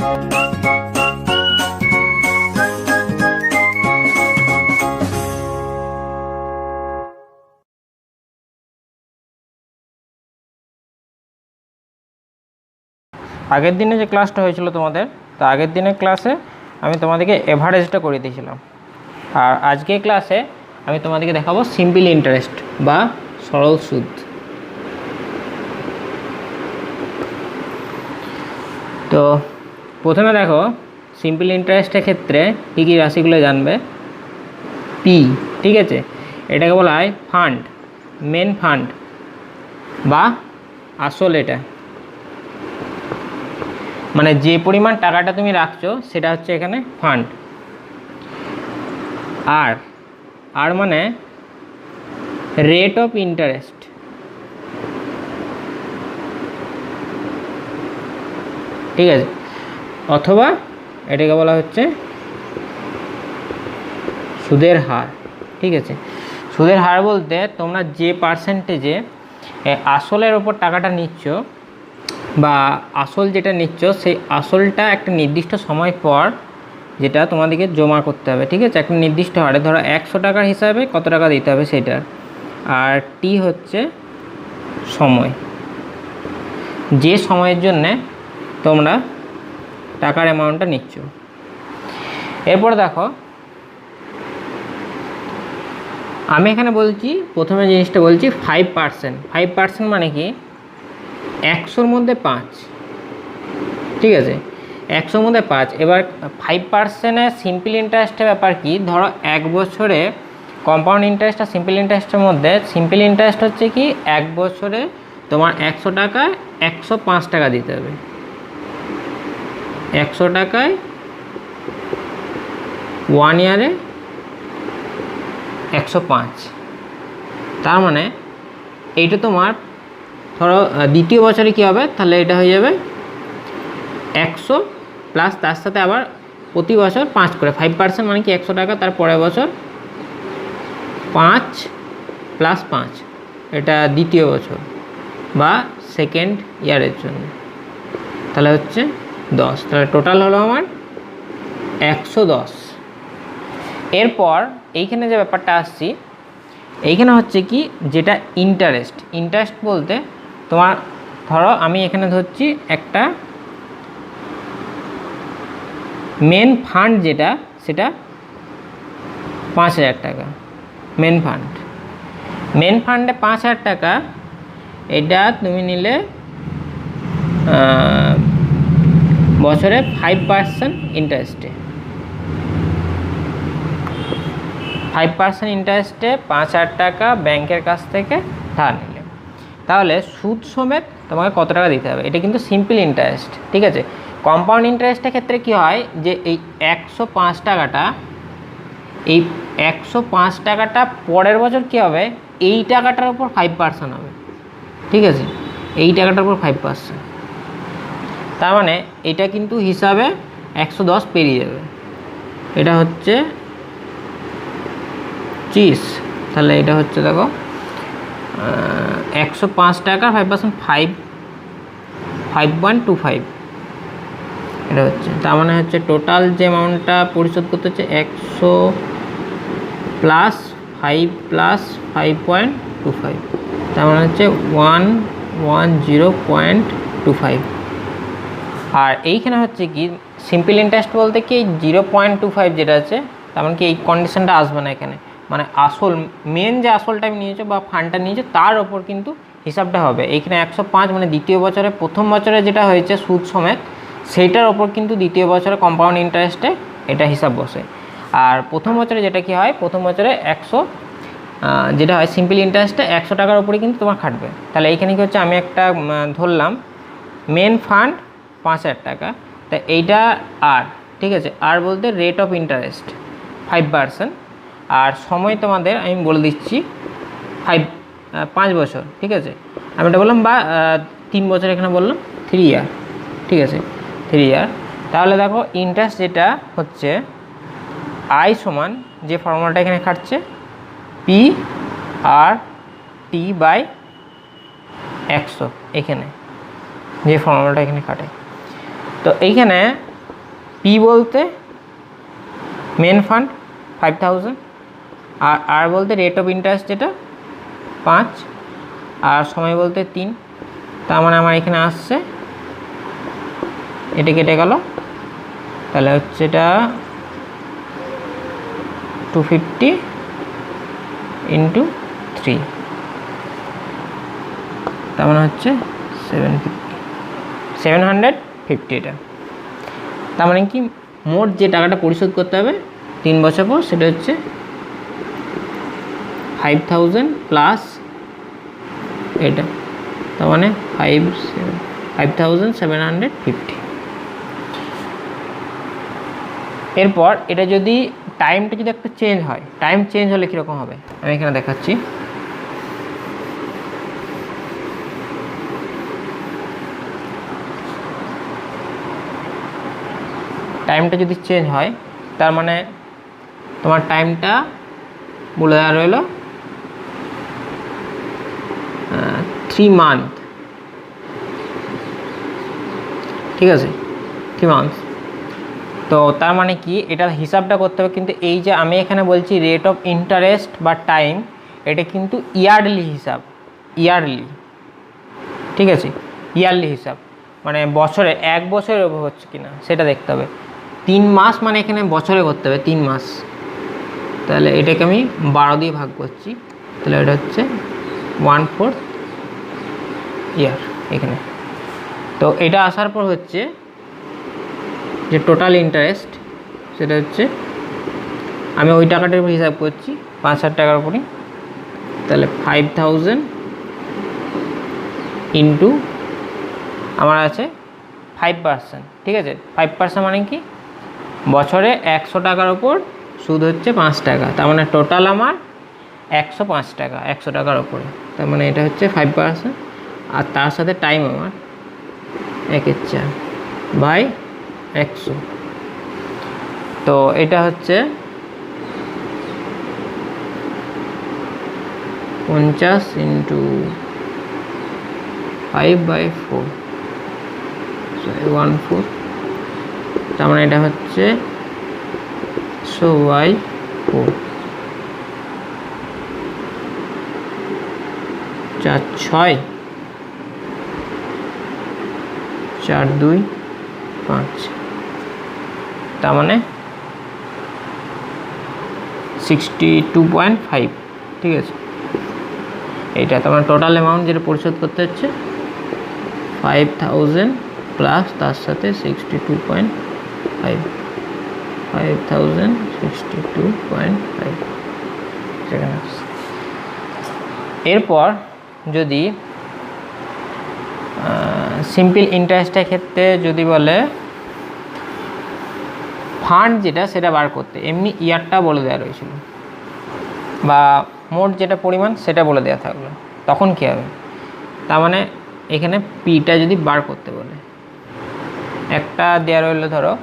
আগের দিনে যে ক্লাসটা হয়েছিল তোমাদের, তো আগের দিনের ক্লাসে আমি তোমাদেরকে এভারেজটা করে দিয়েছিলাম, আর আজকের ক্লাসে আমি তোমাদেরকে দেখাবো সিম্পল ইন্টারেস্ট বা সরল সুদ। তো প্রথমে দেখো সিম্পল ইন্টারেস্টের ক্ষেত্রে কী কী রাশিগুলো জানবে। পি, ঠিক আছে, এটাকে বলা হয় ফান্ড, মেন ফান্ড বা আসল। এটা মানে যে পরিমাণ টাকাটা তুমি রাখছো সেটা হচ্ছে এখানে ফান্ড। আর মানে রেট অফ ইন্টারেস্ট, ঠিক আছে, অথবা এটাকে বলা হচ্ছে সুদের হার। ঠিক আছে, সুদের হার বলতে তোমরা যে পার্সেন্টেজে আসলের ওপর টাকাটা নিচ্ছ বা আসল যেটা নিচ্ছ সেই আসলটা একটা নির্দিষ্ট সময় পর যেটা তোমাদেরকে জমা করতে হবে। ঠিক আছে, একটা নির্দিষ্ট হারে, ধরো 100 টাকার হিসাবে কত টাকা দিতে হবে সেটার। আর টি হচ্ছে সময়, যে সময়ের জন্যে তোমরা টাকার অ্যামাউন্টটা নিচ্ছ। এরপর দেখো আমি এখানে বলছি, প্রথমে জিনিসটা বলছি 5%। 5% মানে কি 100-র মধ্যে 5, ঠিক আছে, 100-র মধ্যে 5। এবার 5%-এর সিম্পল ইন্টারেস্টের ব্যাপার কি, ধরো 1 বছরে কম্পাউন্ড ইন্টারেস্ট আর সিম্পল ইন্টারেস্টের মধ্যে সিম্পল ইন্টারেস্ট হচ্ছে কি 1 বছরে তোমার 100 টাকায় 105 টাকা দিতে হবে। 100 টাকায় 1 ইয়ারে 105। তার মানে এইটা তোমার ধরো দ্বিতীয় বছরে কী হবে, তাহলে এটা হয়ে যাবে 100 প্লাস তার সাথে আবার প্রতি বছর 5 করে। 5% মানে কি 100 টাকা, তার পরের বছর 5 প্লাস 5, এটা দ্বিতীয় বছর বা সেকেন্ড ইয়ারের জন্য, তাহলে হচ্ছে 10। তাহলে টোটাল হলো আমার 110। এরপর এইখানে যে ব্যাপারটা আসছি, এইখানে হচ্ছে কি যেটা ইন্টারেস্ট বলতে তোমার ধরো আমি এখানে ধরছি একটা মেন ফান্ড যেটা, সেটা 5000 টাকা মেন ফান্ডে 5000 টাকা। এটা তুমি নিলে বছরে 5% ইন্টারেস্টে, 5% ইন্টারেস্টে 5000 টাকা ব্যাংকের কাছ থেকে ধার নিলে, তাহলে সুদ সমেত তোমাকে কত টাকা দিতে হবে। এটা কিন্তু সিম্পল ইন্টারেস্ট, ঠিক আছে। কম্পাউন্ড ইন্টারেস্টের ক্ষেত্রে কি হয় যে এই 105 টাকাটা, এই 105 টাকাটা পরের বছর কী হবে, এই টাকাটার উপর 5% হবে। ঠিক আছে, এই টাকাটার উপর 5%, তার মানে এটা কিন্তু হিসাবে 110 পেরিয়ে যাবে। এটা হচ্ছে 30, তাহলে এটা হচ্ছে দেখো 105 টাকা 5%, 5.25 এটা হচ্ছে। তার মানে হচ্ছে টোটাল যে অ্যামাউন্টটা পরিশোধ করতে হচ্ছে 100 প্লাস 5 প্লাস 5.25, তার মানে হচ্ছে 110.25। আর এইখানে হচ্ছে কি সিম্পল ইন্টারেস্ট বলতে কি 0.25 যেটা আছে, তার মানে কি এই কন্ডিশনটা আসবে না এখানে, মানে আসল মেন যে আসলটা নিয়েছো বা ফান্ডটা নিয়েছো তার ওপর কিন্তু হিসাবটা হবে। এইখানে 105 মানে দ্বিতীয় বছরে, প্রথম বছরে যেটা হয়েছে সুদ সমেত সেইটার ওপর কিন্তু দ্বিতীয় বছরে কম্পাউন্ড ইন্টারেস্টে এটা হিসাব বসে। আর প্রথম বছরে যেটা কি হয়, প্রথম বছরে 100 যেটা হয় সিম্পল ইন্টারেস্টে 100 টাকার উপরে কিন্তু তোমার খাটবে। তাহলে এইখানে কি হচ্ছে, আমি একটা ধরলাম মেন ফান্ড 5000 টাকা, তা এইটা আর, ঠিক আছে, আর বলতে রেট অফ ইন্টারেস্ট 5%। আর সময় তোমাদের আমি বলে দিচ্ছি 5 বছর, ঠিক আছে, আমি এটা বললাম, বা 3 বছর এখানে বললাম 3 ইয়ার, ঠিক আছে, 3 ইয়ার। তাহলে দেখো ইন্টারেস্ট যেটা হচ্ছে আই সমান যে ফর্মুলাটা এখানে খাটছে পি আর টি বাই 100, এখানে যে ফর্মুলাটা এখানে খাটে। তো এইখানে পি বলতে মেন ফান্ড 5000, আর আর বলতে রেট অফ ইন্টারেস্ট যেটা 5, আর সময় বলতে 3। তার মানে আমার এখানে আসছে, এটা কেটে গেল, তাহলে হচ্ছে এটা 250 ইন্টু 3, তার মানে হচ্ছে 750 এটা। তার মানে কি মোট যে টাকাটা পরিশোধ করতে হবে 3 বছর পর সেটা হচ্ছে 5000 প্লাস এটা, তার মানে 5750। এরপর এটা যদি টাইমটা যদি একটা চেঞ্জ হয়, টাইম চেঞ্জ হলে কীরকম হবে আমি এখানে দেখাচ্ছি। টাইমটা যদি চেঞ্জ হয় তার মানে তোমার টাইমটা বলে দেওয়া রইল 3 মান্থ, ঠিক আছে, 3 মান্থ। তো তার মানে কি এটা হিসাবটা করতে হবে, কিন্তু এই যে আমি এখানে বলছি রেট অফ ইন্টারেস্ট বা টাইম, এটা কিন্তু ইয়ারলি হিসাব, ইয়ারলি, ঠিক আছে, ইয়ারলি হিসাব, মানে বছরে 1 বছরে হচ্ছে কিনা সেটা দেখতে হবে। 3 মাস মানে এখানে বছরে করতে হবে 3 মাস, তাহলে এটাকে আমি 12 দিয়ে ভাগ করছি, তাহলে এটা হচ্ছে 1/4 ইয়ার এখানে। তো এটা আসার পর হচ্ছে যে টোটাল ইন্টারেস্ট সেটা হচ্ছে, আমি ওই টাকাটার উপর হিসাব করছি 5000 টাকার উপরই, তাহলে 5000 ইন্টু আমার আছে 5%, ঠিক আছে। 5% মানে কি বছরে 100 টাকার উপর সুদ হচ্ছে 5 টাকা, তার মানে টোটাল আমার 105 টাকা 100 টাকার উপরে, তার মানে এটা হচ্ছে 5%। আর তার সাথে টাইম আমার 1/4 বাই 100, তো এটা হচ্ছে 50 ইন্টু 5/4, 1/4, তার মানে এটা হচ্ছে 100/4, 4 6 4 2 5, তার মানে 62.5, ঠিক আছে। এইটা তোমার টোটাল অ্যামাউন্ট যেটা পরিশোধ করতে হচ্ছে 5000 প্লাস তার সাথে 62.5, 5062.5 সেখানে। এরপর যদি সিম্পল ইন্টারেস্টের ক্ষেত্রে যদি বলে ফান্ড যেটা সেটা বার করতে, এমনি ইয়ারটা বলে দেওয়া রয়েছিল বা মোট যেটা পরিমাণ সেটা বলে দেওয়া থাকলো, তখন কী হবে? তার মানে এখানে পিটা যদি বার করতে বলে, একটা দেওয়া রইলো, ধরো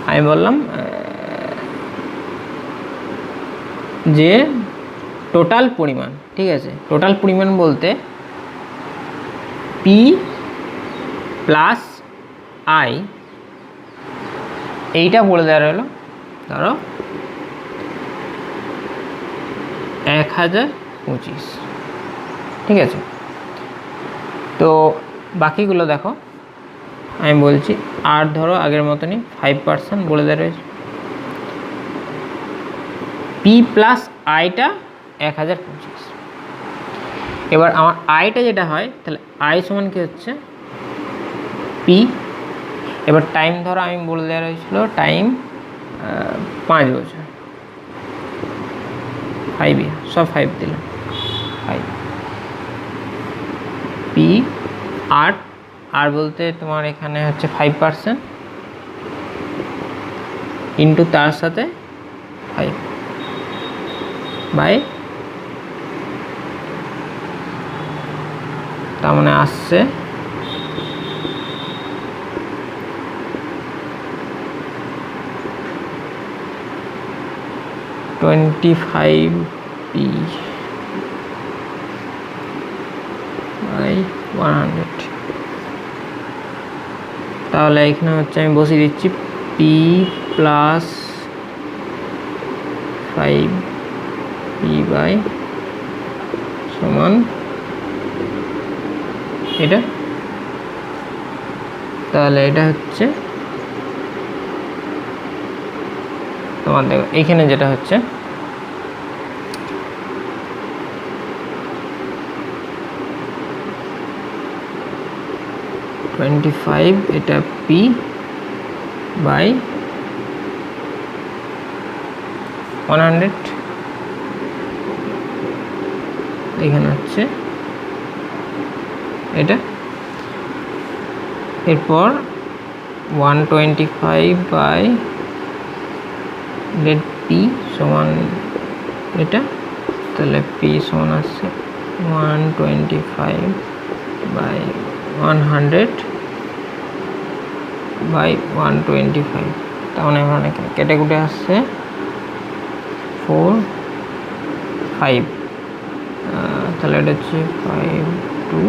আমি বললাম যে টোটাল পরিমাণ, ঠিক আছে, টোটাল পরিমাণ বলতে পি প্লাস আই, এইটা বলে দেওয়া রইলো, ধরো 1025, ঠিক আছে। তো বাকিগুলো দেখো আমি বলছি, আর ধরো আগের মতনই 5% বলে দেওয়া রয়েছে, পি প্লাস আইটা 1025। এবার আমার আইটা যেটা হয়, তাহলে আই সমান কি হচ্ছে পি। এবার টাইম ধরো আমি বলে দেওয়া রয়েছিল টাইম 5 বছর, 5 সব 5 দিলাম, 5 পি আর বলতে তোমার এখানে হচ্ছে 5% ইন্টু তার সাথে 5 বাই, তার মানে আসছে 25 পি বাই 100। তাহলে এখানে হচ্ছে আমি বসিয়ে দিচ্ছি পি প্লাস 5 পি বাই সমান এটা, তাহলে এটা হচ্ছে তোমার দেখো এইখানে যেটা হচ্ছে $25 এটা পি বাই 100 এখানে হচ্ছে এটা, এরপর 125 বাই পি সমান এটা, তাহলে পি সমান আসছে 125 বাই 100 বাই 125, তাহলে এখানে কেটে কুটে আসছে 4 5, তাহলে এটা হচ্ছে 5 2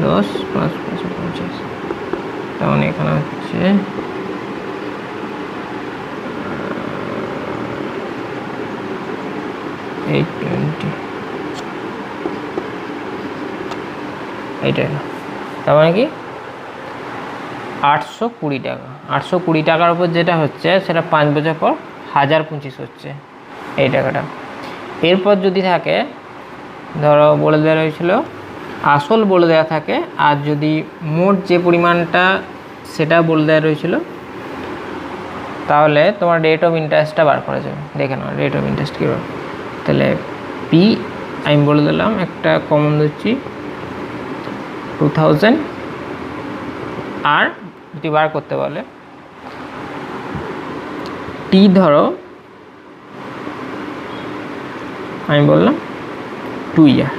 10 5 5 50, তাহলে এখানে হচ্ছে 820 এইটাই, তার মানে কি 820 টাকা। 820 টাকার উপর যেটা হচ্ছে সেটা 5 বছর পর 1025 হচ্ছে এই টাকাটা। এরপর যদি থাকে ধরো বলে দেওয়া হয়েছিল আসল বলে দেওয়া থাকে, আর যদি মোট যে পরিমাণটা সেটা বলে দেওয়া রয়েছিল, তাহলে তোমার রেট অফ ইন্টারেস্টটা বার করা যাবে। দেখে নাও রেট অফ ইন্টারেস্ট কীভাবে। তাহলে পি আমি বলে দিলাম একটা কমন দিচ্ছি 2000, আর যদি বার করতে বলে টি ধরো আমি বললাম 2 ইয়ার,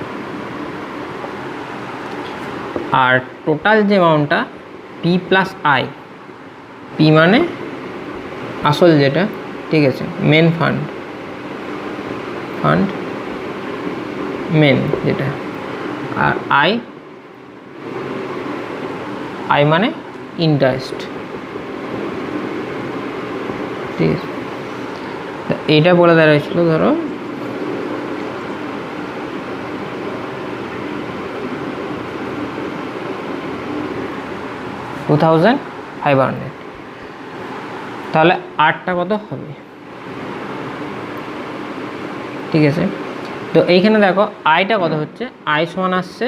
আর টোটাল যে অ্যামাউন্টটা পি প্লাস আই, পি মানে আসল যেটা, ঠিক আছে, মেন ফান্ড মেন যেটা, আর আই মানে ইন্টারেস্ট, ঠিক আছে। এইটা বলে দেওয়া হয়েছিল ধরো 2500, তাহলে আটটা কত হবে, ঠিক আছে। তো এইখানে দেখো আইটা কত হচ্ছে, আই সমান আসছে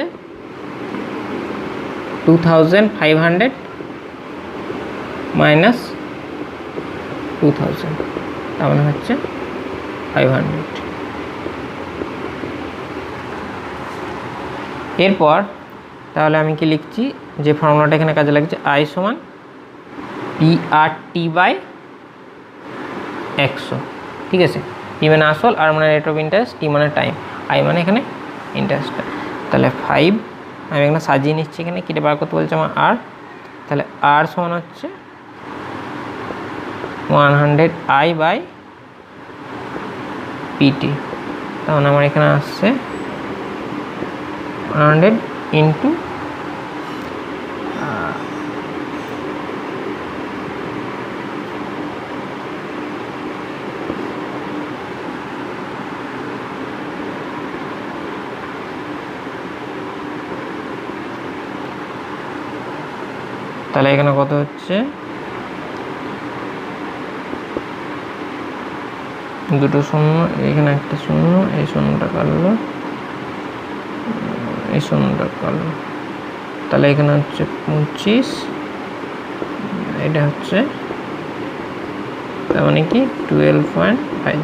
2500 মাইনাস 2000, তার মানে হচ্ছে 500। এরপর তাহলে আমি কি লিখছি, যে ফর্মুলাটা এখানে কাজে লাগছে, আই সমান পি আর টি বাই 100, ঠিক আছে। পি মানে আসল, আর মানে রেট অফ ইন্টারেস্ট, টি মানে টাইম, আই মানে এখানে ইন্টারেস্টটা। তাহলে 5 আমি এখানে সাজিয়ে নিচ্ছি, এখানে কেটে বার করতে বলছে আমার আর, তাহলে আর সমান হচ্ছে 100 আই বাই পিটি, তখন আমার এখানে আসছে 100 ইন্টু তাহলে এখানে কত হচ্ছে, দুটো শূন্য, এখানে একটা শূন্য, এই শূন্যটা কাটলো, এই শূন্যটা কাটলো, তাহলে এখানে হচ্ছে 25, এটা হচ্ছে তার মানে কি 12.5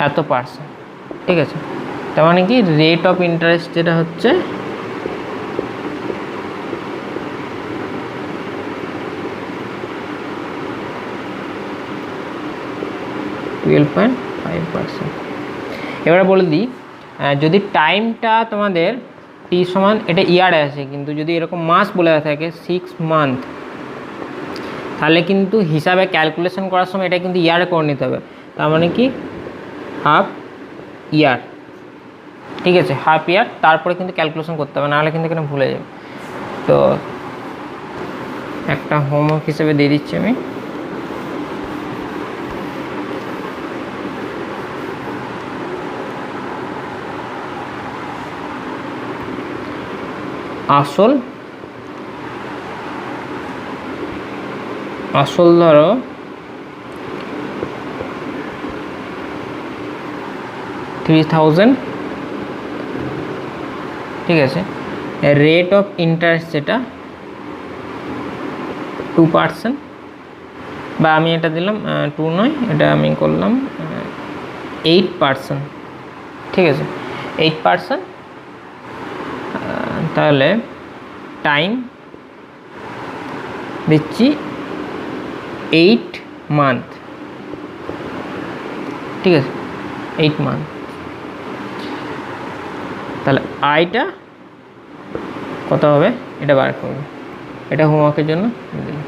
এত পার্সেন্ট, ঠিক আছে। তার মানে কি রেট অফ ইন্টারেস্ট যেটা হচ্ছে 12.5%। এবারে বলে দিই, যদি টাইমটা তোমাদের টি সমান, এটা ইয়ারে আছে, কিন্তু যদি এরকম মাস বলে থাকে 6 মান্থ, তাহলে কিন্তু হিসাবে ক্যালকুলেশন করার সময় এটা কিন্তু ইয়ারে করে নিতে হবে। তার মানে কি হাফ ইয়ার, ঠিক আছে, হাফ ইয়ার, তারপরে কিন্তু ক্যালকুলেশন করতে হবে, নাহলে কিন্তু এখানে ভুলে যাবে। তো একটা হোমওয়ার্ক হিসেবে দিয়ে দিচ্ছি আমি। আসল ধরো 3000, ঠিক আছে। রেট অফ ইন্টারেস্ট যেটা 2%, বা আমি এটা দিলাম 2 নয়, এটা আমি করলাম 8%, ঠিক আছে, 8%। তাহলে টাইম দিচ্ছি 8 মান্থ, ঠিক আছে, 8 মান্থ। তাহলে আয়টা কত হবে এটা বার করবে, এটা হোমওয়ার্কের জন্য দিলাম।